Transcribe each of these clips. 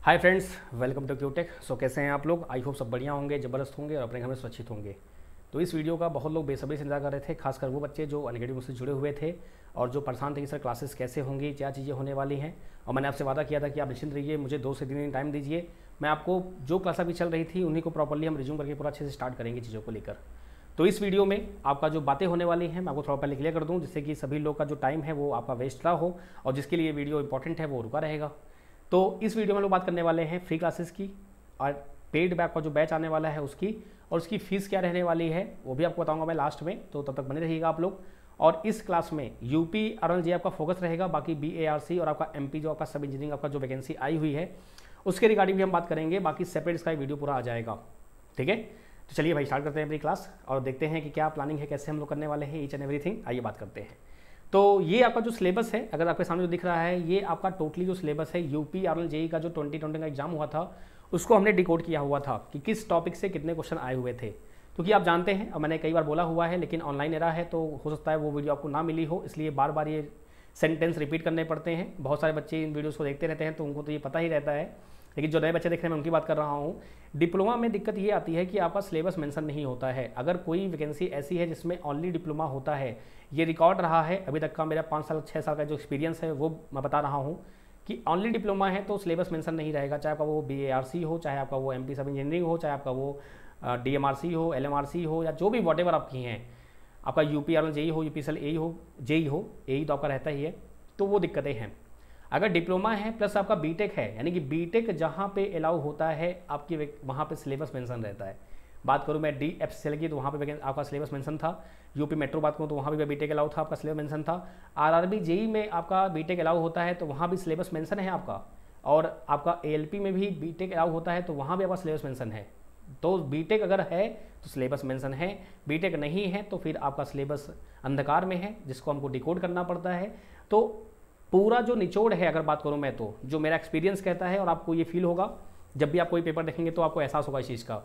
Hi friends, welcome to Qtech. So कैसे हैं आप लोग? आई होप सब बढ़िया होंगे, ज़बरदस्त होंगे और अपने घर में सुरक्षित होंगे। तो इस वीडियो का बहुत लोग बेसब्री से इंतजार कर रहे थे, खासकर वो बच्चे जो अनअकैडमी मुझसे जुड़े हुए थे और जो परेशान थे कि सर क्लासेस कैसे होंगी, क्या चीज़ें होने वाली हैं। और मैंने आपसे वादा किया था कि आप निश्चिंत रहिए, मुझे 2 से 3 दिन टाइम दीजिए, मैं आपको जो क्लास अभी चल रही थी उन्हीं को प्रॉपर्ली हम रिज्यूम करके पूरा अच्छे से स्टार्ट करेंगे चीज़ों को लेकर। तो इस वीडियो में आपका जो बातें होने वाली हैं मैं आपको थोड़ा पहले क्लियर कर दूँ, जिससे कि सभी लोग का जो टाइम है वो आपका वेस्ट ना हो और जिसके लिए वीडियो इंपॉर्टेंट है वो रुका रहेगा। तो इस वीडियो में लोग बात करने वाले हैं फ्री क्लासेस की और पेड बैक का जो बैच आने वाला है उसकी, और उसकी फ़ीस क्या रहने वाली है वो भी आपको बताऊंगा मैं लास्ट में, तो तब तक बने रहिएगा आप लोग। और इस क्लास में यूपी RLJ आपका फोकस रहेगा, बाकी BARC और आपका MP जो आपका सब इंजीनियरिंग आपका जो वैकेंसी आई हुई है उसके रिगार्डिंग भी हम बात करेंगे। बाकी सेपरेट इसका वीडियो पूरा आ जाएगा, ठीक है। तो चलिए भाई स्टार्ट करते हैं अपनी क्लास और देखते हैं कि क्या प्लानिंग है, कैसे हम लोग करने वाले हैं ईच एंड एवरीथिंग। आइए बात करते हैं। तो ये आपका जो सिलेबस है, अगर आपके सामने जो दिख रहा है, ये आपका टोटली जो सिलेबस है यूपी RLJ का जो 2020 का एग्जाम हुआ था उसको हमने डिकोड किया हुआ था कि किस टॉपिक से कितने क्वेश्चन आए हुए थे। क्योंकि आप जानते हैं और मैंने कई बार बोला हुआ है, लेकिन ऑनलाइन एरा है तो हो सकता है वो वीडियो आपको ना मिली हो, इसलिए बार बार ये सेंटेंस रिपीट करने पड़ते हैं। बहुत सारे बच्चे इन वीडियोस को देखते रहते हैं तो उनको तो ये पता ही रहता है, लेकिन जो नए बच्चे देख रहे हैं मैं उनकी बात कर रहा हूँ। डिप्लोमा में दिक्कत ये आती है कि आपका सिलेबस मेंशन नहीं होता है। अगर कोई वैकेंसी ऐसी है जिसमें ओनली डिप्लोमा होता है, ये रिकॉर्ड रहा है अभी तक का मेरा 5 साल 6 साल का जो एक्सपीरियंस है वो मैं बता रहा हूँ कि ओनली डिप्लोमा है तो सिलेबस मेंशन नहीं रहेगा, चाहे आपका वो BARC हो, चाहे आपका वो MP सब इंजीनियरिंग हो, चाहे आपका वो DMRC हो, LMRC हो, या जो भी वॉट एवर आपकी हैं, आपका UP RLJ हो, UPSL AE हो, JE हो, AE तो आपका रहता ही है, तो वो दिक्कतें हैं। अगर डिप्लोमा है प्लस आपका बीटेक है, यानी कि बीटेक जहाँ पे अलाउ होता है आपकी वहाँ पे सिलेबस मेंशन रहता है। बात करूँ मैं DFCL की तो वहाँ पे आपका सिलेबस मेंशन था। यूपी मेट्रो बात करूँ तो वहाँ भी बीटेक अलाउ था, आपका सिलेबस मेंशन था। RRB JE में आपका बीटेक अलाउ होता है तो वहाँ भी सिलेबस मेंशन है आपका, और आपका ALP में भी बीटेक अलाउ होता है तो वहाँ भी आपका सिलेबस मेंशन है। तो बीटेक अगर है तो सिलेबस मेंशन है, बीटेक नहीं है तो फिर आपका सिलेबस अंधकार में है जिसको हमको डिकोड करना पड़ता है। तो पूरा जो निचोड़ है, अगर बात करूं मैं तो जो मेरा एक्सपीरियंस कहता है, और आपको ये फील होगा जब भी आप कोई पेपर देखेंगे तो आपको एहसास होगा इस चीज़ का।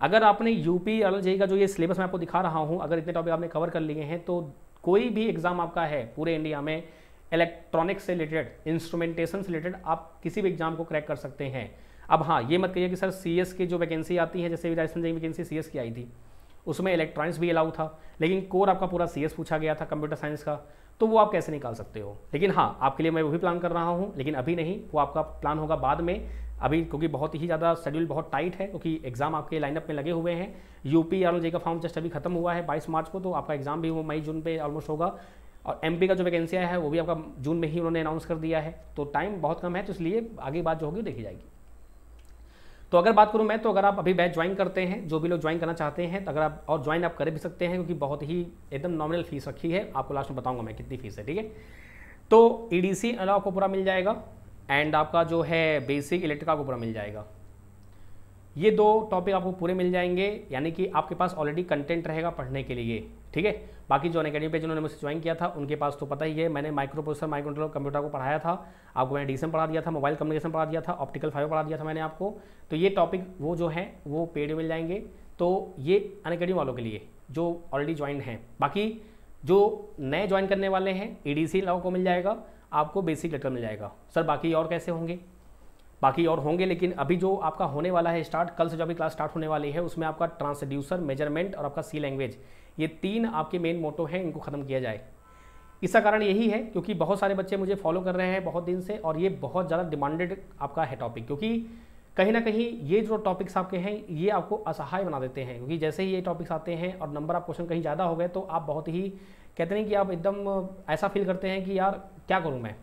अगर आपने यूपी RLJ का जो ये सिलेबस मैं आपको दिखा रहा हूं, अगर इतने टॉपिक आपने कवर कर लिए हैं तो कोई भी एग्जाम आपका है पूरे इंडिया में इलेक्ट्रॉनिक्स से रिलेटेड, इंस्ट्रूमेंटेशन से रिलेटेड, आप किसी भी एग्जाम को क्रैक कर सकते हैं। अब हाँ, ये मत कहिए कि सर CS की जो वैकेंसी आती है, जैसे राजस्थान की वैकेंसी CS की आई थी उसमें इलेक्ट्रॉनिक्स भी अलाउ था, लेकिन कोर आपका पूरा CS पूछा गया था कंप्यूटर साइंस का, तो वो आप कैसे निकाल सकते हो। लेकिन हाँ, आपके लिए मैं वो भी प्लान कर रहा हूँ, लेकिन अभी नहीं, वो आपका प्लान होगा बाद में। अभी क्योंकि बहुत ही ज़्यादा शेड्यूल बहुत टाइट है, क्योंकि एग्जाम आपके लाइनअप में लगे हुए हैं। यूपी RLJ का फॉर्म जस्ट अभी खत्म हुआ है 22 मार्च को, तो आपका एग्जाम भी वो मई जून पे ऑलमोस्ट होगा। और MP का जो वैकेंसी आया है वो भी आपका जून में ही उन्होंने अनाउंस कर दिया है, तो टाइम बहुत कम है, तो इसलिए आगे बात जो होगी देखी जाएगी। तो अगर बात करूं मैं, तो अगर आप अभी बैच ज्वाइन करते हैं, जो भी लोग ज्वाइन करना चाहते हैं, तो अगर आप और ज्वाइन आप कर भी सकते हैं, क्योंकि बहुत ही एकदम नॉमिनल फीस रखी है, आपको लास्ट में बताऊंगा मैं कितनी फीस है, ठीक है। तो EDC अलाउ को पूरा मिल जाएगा एंड आपका जो है बेसिक इलेक्ट्रिकल को पूरा मिल जाएगा। ये 2 टॉपिक आपको पूरे मिल जाएंगे, यानी कि आपके पास ऑलरेडी कंटेंट रहेगा पढ़ने के लिए, ठीक है। बाकी जो अनअकैडमी पे जिन्होंने मुझसे ज्वाइन किया था उनके पास तो पता ही है, मैंने micro processor, micro controller, computer को पढ़ाया था आपको, मैंने DSM पढ़ा दिया था, मोबाइल कम्युनिकेशन पढ़ा दिया था, ऑप्टिकल फाइबर पढ़ा दिया था मैंने आपको। तो ये टॉपिक वो जो है वो पेड मिल जाएंगे, तो ये अनअकैडमी वालों के लिए जो ऑलरेडी ज्वाइन हैं। बाकी जो नए ज्वाइन करने वाले हैं, EDC अलाउ को मिल जाएगा, आपको बेसिक लेटर मिल जाएगा। सर बाकी और कैसे होंगे? बाकी और होंगे, लेकिन अभी जो आपका होने वाला है स्टार्ट, कल से जो अभी क्लास स्टार्ट होने वाली है उसमें आपका ट्रांसड्यूसर, मेजरमेंट और आपका C लैंग्वेज, ये 3 आपके मेन मोटो हैं, इनको खत्म किया जाए। इसका कारण यही है क्योंकि बहुत सारे बच्चे मुझे फॉलो कर रहे हैं बहुत दिन से, और ये बहुत ज़्यादा डिमांडेड आपका है टॉपिक, क्योंकि कहीं ना कहीं ये जो टॉपिक्स आपके हैं ये आपको असहाय बना देते हैं। क्योंकि जैसे ही ये टॉपिक्स आते हैं और नंबर ऑफ क्वेश्चन कहीं ज़्यादा हो गए तो आप बहुत ही कहते हैं कि आप एकदम ऐसा फील करते हैं कि यार क्या करूँ मैं।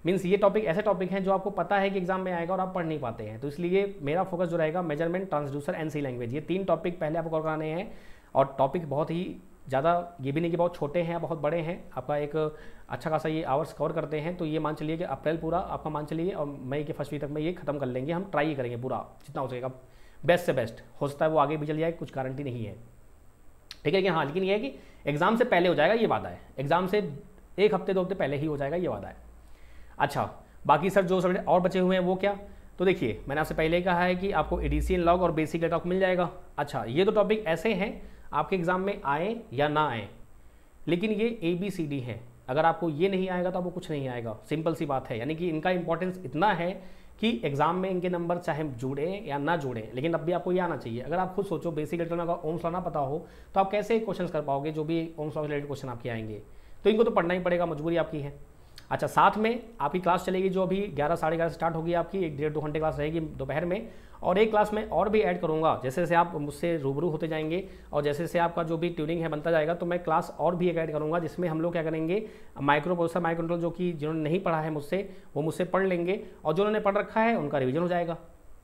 मीन्स ये टॉपिक ऐसे टॉपिक हैं जो आपको पता है कि एग्जाम में आएगा और आप पढ़ नहीं पाते हैं। तो इसलिए मेरा फोकस जो रहेगा measurement, transducer and C language, ये 3 टॉपिक पहले आपको कवर कराने हैं। और टॉपिक बहुत ही ज़्यादा ये भी नहीं कि बहुत छोटे हैं, बहुत बड़े हैं, आपका एक अच्छा खासा ये आवर्स कवर करते हैं। तो ये मान चलिए कि अप्रैल पूरा आपका मान चलिए और मई के फर्स्ट वीक तक में ये खत्म कर लेंगे। हम ट्राई करेंगे पूरा जितना हो सकेगा, बेस्ट से बेस्ट। हो सकता है वो आगे भी चल जाए, कुछ गारंटी नहीं है, ठीक है कि हाँ। लेकिन ये है कि एग्जाम से पहले हो जाएगा, ये वादा है। एग्जाम से 1 हफ्ते 2 हफ्ते पहले ही हो जाएगा, ये वादा है। अच्छा, बाकी सर जो सब्जेक्ट और बचे हुए हैं वो क्या? तो देखिए, मैंने आपसे पहले ही कहा है कि आपको EDC लॉग और बेसिक डेटा मिल जाएगा। अच्छा, ये 2 टॉपिक ऐसे हैं आपके एग्जाम में आए या ना आए, लेकिन ये ABCD हैं। अगर आपको ये नहीं आएगा तो आपको कुछ नहीं आएगा, सिंपल सी बात है। यानी कि इनका इंपॉर्टेंस इतना है कि एग्जाम में इनके नंबर चाहे जुड़े या ना जुड़े, लेकिन अब भी आपको ये आना चाहिए। अगर आप खुद सोचो बेसिक इलेक्ट्रॉन का ओम्स लॉ ना पता हो तो आप कैसे क्वेश्चन कर पाओगे, जो भी ओम्स लॉ रिलेटेड क्वेश्चन आपके आएंगे। तो इनको तो पढ़ना ही पड़ेगा, मजबूरी आपकी है। अच्छा, साथ में आपकी क्लास चलेगी जो अभी 11 साढ़े 11 स्टार्ट होगी आपकी, 1 डेढ़ 2 घंटे क्लास रहेगी दोपहर में, और एक क्लास में और भी ऐड करूँगा। जैसे जैसे आप मुझसे रूबरू होते जाएंगे और जैसे जैसे आपका जो भी ट्यूनिंग है बनता जाएगा, तो मैं क्लास और भी एक ऐड करूँगा जिसमें हम लोग क्या करेंगे, माइक्रो प्रोसेसर माइक्रो कंट्रोल, जो कि जिन्होंने नहीं पढ़ा है मुझसे वो मुझसे पढ़ लेंगे, और जो उन्होंने पढ़ रखा है उनका रिविजन हो जाएगा।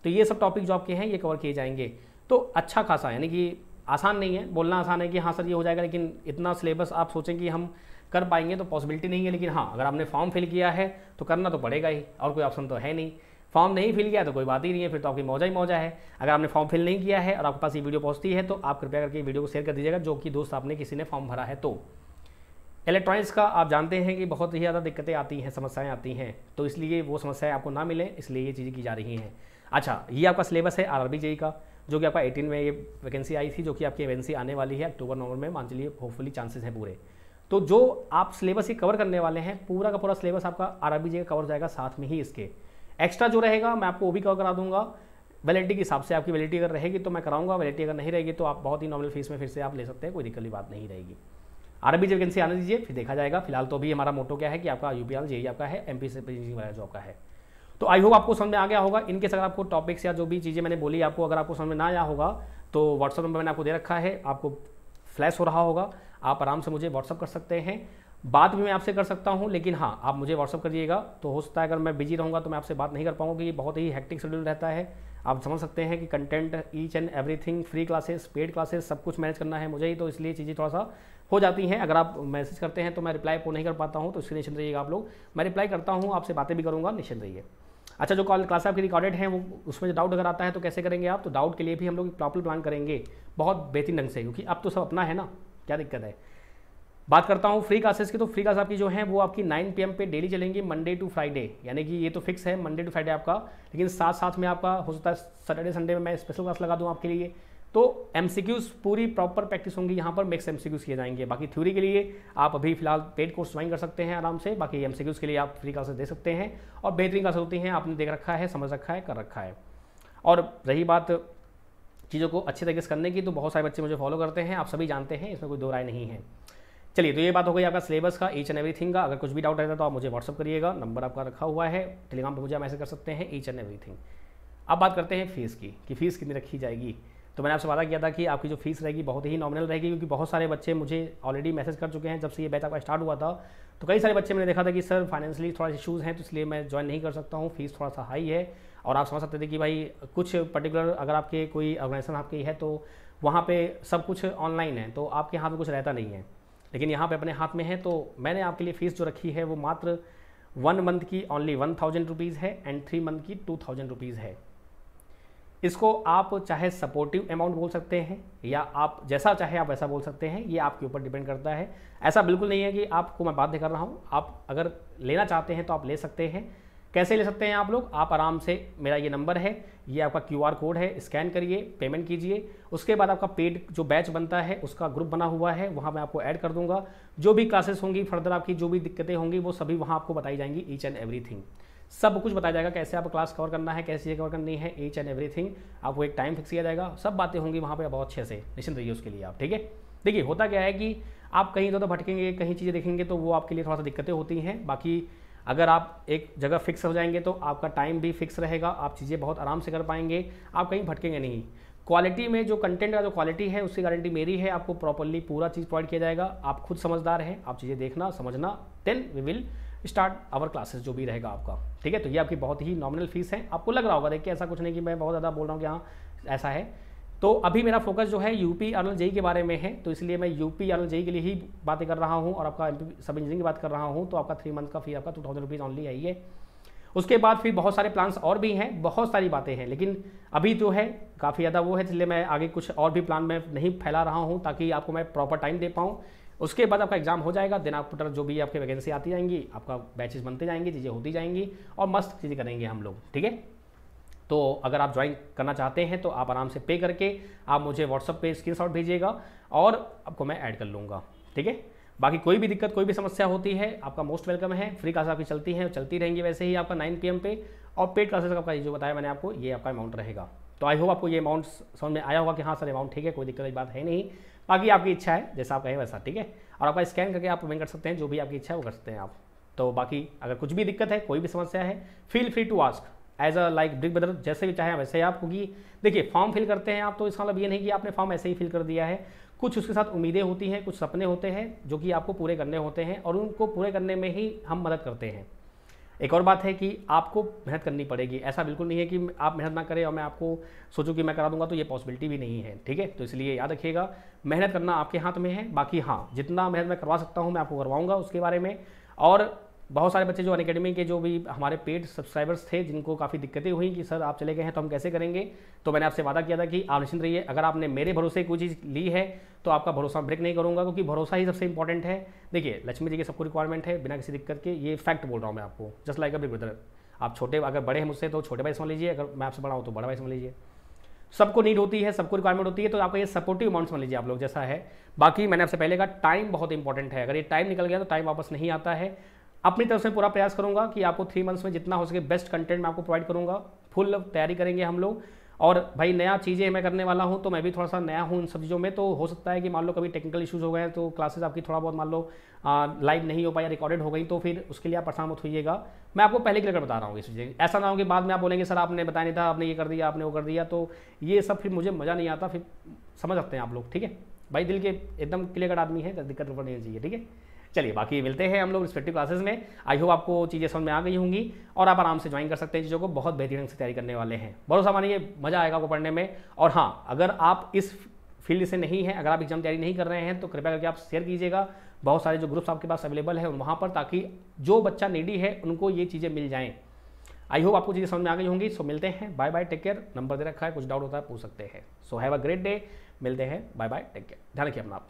तो ये सब टॉपिक जो आपके हैं ये कवर किए जाएंगे। तो अच्छा खासा, यानी कि आसान नहीं है, बोलना आसान है कि हाँ सर ये हो जाएगा, लेकिन इतना सिलेबस आप सोचें कि हम कर पाएंगे तो पॉसिबिलिटी नहीं है। लेकिन हाँ, अगर आपने फॉर्म फिल किया है तो करना तो पड़ेगा ही, और कोई ऑप्शन तो है नहीं। फॉर्म नहीं फिल किया तो कोई बात ही नहीं है, फिर तो आपकी मौजा ही मौजा है। अगर आपने फॉर्म फिल नहीं किया है और आपके पास ये वीडियो पहुंचती है तो आप कृपया करके वीडियो को शेयर कर दीजिएगा, जो कि दोस्त आपने किसी ने फॉर्म भरा है। तो इलेक्ट्रॉनिक्स का आप जानते हैं कि बहुत ही ज़्यादा दिक्कतें आती हैं, समस्याएं आती हैं, तो इसलिए वो समस्याएं आपको ना मिले, इसलिए ये चीज़ें की जा रही हैं। अच्छा, ये आपका सिलेबस है आरआरबी जेईई का, जो कि आपका 18 में ये वैकेंसी आई थी, जो कि आपकी वैकेंसी आने वाली है अक्टूबर नवंबर में, मान चलिए होपफुली चांसेस हैं पूरे। तो जो आप सिलेबस ही कवर करने वाले हैं, पूरा का पूरा सिलेबस आपका आरआरबी जेईई का कवर हो जाएगा। साथ में ही इसके एक्स्ट्रा जो रहेगा मैं आपको वो भी कवर करा दूंगा, वैलिडिटी के हिसाब से। आपकी वैलिडिटी अगर रहेगी तो मैं कराऊंगा, वैलिडिटी अगर नहीं रहेगी तो आप बहुत ही नॉर्मल फीस में फिर से आप ले सकते हैं, कोई दिक्कत की बात नहीं रहेगी। आरआरबी जेईई वैकेंसी आने दीजिए, फिर देखा जाएगा। फिलहाल तो अभी हमारा मोटो क्या है कि आपका यूपीआर जेईई आपका है, एमपी से वाला जो आपका है। तो आई होप आपको समझ में आ गया होगा। इनके अगर आपको टॉपिक्स या जो भी चीज़ें मैंने बोली आपको अगर आपको समझ में ना आया होगा तो व्हाट्सअप नंबर मैंने आपको दे रखा है, आपको फ्लैश हो रहा होगा, आप आराम से मुझे व्हाट्सअप कर सकते हैं। बात भी मैं आपसे कर सकता हूं, लेकिन हाँ आप मुझे व्हाट्सअप करिएगा। तो हो सकता है अगर मैं बिजी रहूँगा तो मैं आपसे बात नहीं कर पाऊँगा, क्योंकि बहुत ही हेक्टिक शेड्यूल रहता है। आप समझ सकते हैं कि content each and everything, free classes, paid classes, सब कुछ मैनेज करना है मुझे ही, तो इसलिए चीज़ें थोड़ा सा हो जाती हैं। अगर आप मैसेज करते हैं तो मैं रिप्लाई को नहीं कर पाता हूँ, तो इसलिए निश्चिंत रहिएगा आप लोग। मैं रिप्लाई करता हूँ, आपसे बातें भी करूँगा, निश्चिंत रहिए। अच्छा, जो क्लास आपकी रिकॉर्डेड है वो उसमें जो डाउट अगर आता है तो कैसे करेंगे आप, तो डाउट के लिए भी हम लोग प्रॉपर प्लान करेंगे बहुत बेहतरीन ढंग से, क्योंकि अब तो सब अपना है ना, क्या दिक्कत है। बात करता हूँ फ्री क्लासेस की, तो फ्री क्लास आपकी जो है वो आपकी 9 PM पे डेली चलेंगी, मंडे टू फ्राइडे, यानी कि ये तो फिक्स है मंडे टू फ्राइडे आपका। लेकिन साथ साथ में आपका हो सकता है सैटरडे संडे में मैं स्पेशल क्लास लगा दूँ आपके लिए। तो एमसीक्यूज़ पूरी प्रॉपर प्रैक्टिस होंगी यहाँ पर, मिक्स एमसीक्यूज़ किए जाएंगे। बाकी थ्योरी के लिए आप अभी फिलहाल पेड कोर्स ज्वाइन कर सकते हैं आराम से, बाकी एमसीक्यूज़ के लिए आप फ्री क्लासेस दे सकते हैं, और बेहतरीन क्लासेस होती हैं, आपने देख रखा है, समझ रखा है, कर रखा है। और रही बात चीज़ों को अच्छे तरीके से करने की, तो बहुत सारे बच्चे मुझे फॉलो करते हैं, आप सभी जानते हैं, इसमें कोई दो राय नहीं है। चलिए, तो ये बात हो गई आपका सिलेबस का, ईच एंड एवरीथिंग का। अगर कुछ भी डाउट रहता है तो आप मुझे व्हाट्सअप करिएगा, नंबर आपका रखा हुआ है, टेलीग्राम पर मुझे मैसेज कर सकते हैं, ईच एंड एवरीथिंग। अब बात करते हैं फीस की, कि फ़ीस कितनी रखी जाएगी। तो मैंने आपसे वादा किया था कि आपकी जो फीस रहेगी बहुत ही नॉमिनल रहेगी, क्योंकि बहुत सारे बच्चे मुझे ऑलरेडी मैसेज कर चुके हैं जब से ये बैच आपका स्टार्ट हुआ था। तो कई सारे बच्चे मैंने देखा था कि सर फाइनेंशियली थोड़ा इशूज़ हैं, तो इसलिए मैं ज्वाइन नहीं कर सकता हूँ, फीस थोड़ा सा हाई है। और आप समझ सकते थे कि भाई कुछ पर्टिकुलर अगर आपके कोई ऑर्गेनाइजेशन आपकी है तो वहाँ पे सब कुछ ऑनलाइन है, तो आपके हाथ में कुछ रहता नहीं है, लेकिन यहाँ पे अपने हाथ में है। तो मैंने आपके लिए फ़ीस जो रखी है वो मात्र 1 मंथ की ओनली 1000 रुपीज़ है, एंड 3 मंथ की 2000 रुपीज़ है। इसको आप चाहे सपोर्टिव अमाउंट बोल सकते हैं, या आप जैसा चाहे आप वैसा बोल सकते हैं, ये आपके ऊपर डिपेंड करता है। ऐसा बिल्कुल नहीं है कि आपको मैं बाध्य कर रहा हूँ, आप अगर लेना चाहते हैं तो आप ले सकते हैं। कैसे ले सकते हैं आप लोग, आप आराम से, मेरा ये नंबर है, ये आपका QR कोड है, स्कैन करिए, पेमेंट कीजिए। उसके बाद आपका पेड जो बैच बनता है उसका ग्रुप बना हुआ है, वहाँ मैं आपको ऐड कर दूंगा। जो भी क्लासेस होंगी फर्दर, आपकी जो भी दिक्कतें होंगी वो सभी वहाँ आपको बताई जाएंगी, ईच एंड एवरीथिंग सब कुछ बताया जाएगा, कैसे आपको क्लास कवर करना है, कैसे चीज़ें कवर करनी है, ईच एंड एवरीथिंग। आपको एक टाइम फिक्स किया जाएगा, सब बातें होंगी वहाँ पे, बहुत अच्छे से निश्चिंत रहिए उसके लिए आप, ठीक है। देखिए, होता क्या है कि आप कहीं तो भटकेंगे, कहीं चीज़ें देखेंगे तो वो आपके लिए थोड़ा सा दिक्कतें होती हैं। बाकी अगर आप एक जगह फिक्स हो जाएंगे तो आपका टाइम भी फिक्स रहेगा, आप चीज़ें बहुत आराम से कर पाएंगे, आप कहीं भटकेंगे नहीं। क्वालिटी में जो कंटेंट का जो क्वालिटी है उसकी गारंटी मेरी है, आपको प्रॉपर्ली पूरा चीज़ प्रोवाइड किया जाएगा। आप खुद समझदार हैं, आप चीज़ें देखना समझना, then we will start our classes जो भी रहेगा आपका, ठीक है। तो ये आपकी बहुत ही नॉमिनल फीस है। आपको लग रहा होगा देख के ऐसा कुछ नहीं कि मैं बहुत ज़्यादा बोल रहा हूँ कि हाँ ऐसा है। तो अभी मेरा फोकस जो है यूपी आरएल जेईई के बारे में है, तो इसलिए मैं यूपी आरएल जेईई के लिए ही बातें कर रहा हूँ, और आपका सब इंजीनियरिंग की बात कर रहा हूँ। तो आपका 3 मंथ का फी आपका 2000 रुपीज़ ऑनली है ये। उसके बाद फिर बहुत सारे प्लान्स और भी हैं, बहुत सारी बातें हैं, लेकिन अभी जो है काफ़ी ज़्यादा वो है, इसलिए मैं आगे कुछ और भी प्लान में नहीं फैला रहा हूँ, ताकि आपको मैं प्रॉपर टाइम दे पाऊँ। उसके बाद आपका एग्जाम हो जाएगा, दिन आफ्टर जो भी आपके वैकेंसी आती जाएंगी, आपका बैचेस बनते जाएंगे, चीज़ें होती जाएंगी, और मस्त चीज़ें करेंगे हम लोग, ठीक है। तो अगर आप ज्वाइन करना चाहते हैं तो आप आराम से पे करके आप मुझे व्हाट्सअप पे स्क्रीनशॉट भेजिएगा, और आपको मैं ऐड कर लूँगा, ठीक है। बाकी कोई भी दिक्कत, कोई भी समस्या होती है, आपका मोस्ट वेलकम है। फ्री क्लास आपकी चलती हैं, चलती रहेंगी वैसे ही आपका 9 PM पे, और पेड क्लासेस का आपका ये जो बताया मैंने आपको, ये आपका अमाउंट रहेगा। तो आई होप आपको ये अमाउंट समझ में आया होगा कि हाँ सर अमाउंट ठीक है, कोई दिक्कत की बात है नहीं। बाकी आपकी इच्छा है, जैसा आप कहें वैसा, ठीक है। और आपका स्कैन करके आप पेमेंट कर सकते हैं, जो भी आपकी इच्छा है वो कर सकते हैं आप। तो बाकी अगर कुछ भी दिक्कत है, कोई भी समस्या है, feel free to ask as a like big brother, जैसे भी चाहें वैसे आप। क्योंकि देखिए फॉर्म फिल करते हैं आप, तो इसका मतलब ये नहीं कि आपने फॉर्म ऐसे ही फिल कर दिया है, कुछ उसके साथ उम्मीदें होती हैं, कुछ सपने होते हैं जो कि आपको पूरे करने होते हैं, और उनको पूरे करने में ही हम मदद करते हैं। एक और बात है कि आपको मेहनत करनी पड़ेगी, ऐसा बिल्कुल नहीं है कि आप मेहनत ना करें और मैं आपको सोचूं कि मैं करा दूंगा, तो ये पॉसिबिलिटी भी नहीं है, ठीक है। तो इसलिए याद रखिएगा, मेहनत करना आपके हाथ में है। बाकी हाँ, जितना मेहनत मैं करवा सकता हूँ मैं आपको करवाऊंगा उसके बारे में। और बहुत सारे बच्चे जो अनअकैडमी के जो भी हमारे पेड सब्सक्राइबर्स थे, जिनको काफ़ी दिक्कतें हुई कि सर आप चले गए हैं तो हम कैसे करेंगे, तो मैंने आपसे वादा किया था कि आप निश्चिंत रहिए, अगर आपने मेरे भरोसे कोई चीज़ ली है तो आपका भरोसा ब्रेक नहीं करूंगा, क्योंकि भरोसा ही सबसे इंपॉर्टेंट है। देखिए लक्ष्मी जी की सबको रिक्वायरमेंट है बिना किसी दिक्कत के, ये फैक्ट बोल रहा हूँ मैं आपको, just like a big brother. आप छोटे अगर बड़े हैं मुझसे तो छोटे भाई समझ लीजिए, अगर मैं आपसे बड़ा हूँ तो बड़ा भाई समझ लीजिए। सबको नीड होती है, सबको रिक्वायरमेंट होती है, तो आपका ये सपोर्टिव अमाउंट समझ लीजिए आप लोग जैसा है। बाकी मैंने आपसे पहले कहा टाइम बहुत इंपॉर्टेंट है, अगर ये टाइम निकल गया तो टाइम वापस नहीं आता है। अपनी तरफ से पूरा प्रयास करूंगा कि आपको 3 मंथ्स में जितना हो सके बेस्ट कंटेंट मैं आपको प्रोवाइड करूंगा, फुल तैयारी करेंगे हम लोग। और भाई नया चीज़ें मैं करने वाला हूं, तो मैं भी थोड़ा सा नया हूं इन सब चीज़ों में, तो हो सकता है कि मान लो कभी टेक्निकल इश्यूज़ हो गए तो क्लासेस आपकी थोड़ा बहुत मान लो लाइव नहीं हो पाई या रिकॉर्डेड हो गई, तो फिर उसके लिए आप परेशान मत होइएगा। मैं आपको पहले क्लियर बता रहा हूँ ये चीज़ें, ऐसा ना हो कि बाद में आप बोलेंगे सर आपने बताया नहीं था, आपने ये कर दिया, आपने वो कर दिया, तो ये सब फिर मुझे मज़ा नहीं आता, फिर समझ सकते हैं आप लोग, ठीक है। भाई दिल के एकदम क्लियर कट आदमी है, दिक्कत नहीं चाहिए, ठीक है। चलिए बाकी मिलते हैं हम लोग रिस्पेक्टिव क्लासेस में। आई होप आपको चीज़ें समझ में आ गई होंगी और आप आराम से ज्वाइन कर सकते हैं चीज़ों को, बहुत बेहतरीन ढंग से तैयारी करने वाले हैं, भरोसा मानिए मज़ा आएगा आपको पढ़ने में। और हाँ, अगर आप इस फील्ड से नहीं हैं, अगर आप एग्जाम तैयारी नहीं कर रहे हैं, तो कृपया करके आप शेयर कीजिएगा बहुत सारे जो ग्रुप्स आपके पास अवेलेबल है वहाँ पर, ताकि जो बच्चा नीडी है उनको ये चीज़ें मिल जाएँ। आई होप आपको चीज़ें समझ में आ गई होंगी। सो मिलते हैं, bye bye, take care. Number दे रखा है, कुछ डाउट होता है पूछ सकते हैं। So have a great day, मिलते हैं, बाय बाय, टेक केयर, ध्यान रखिए अपना आप।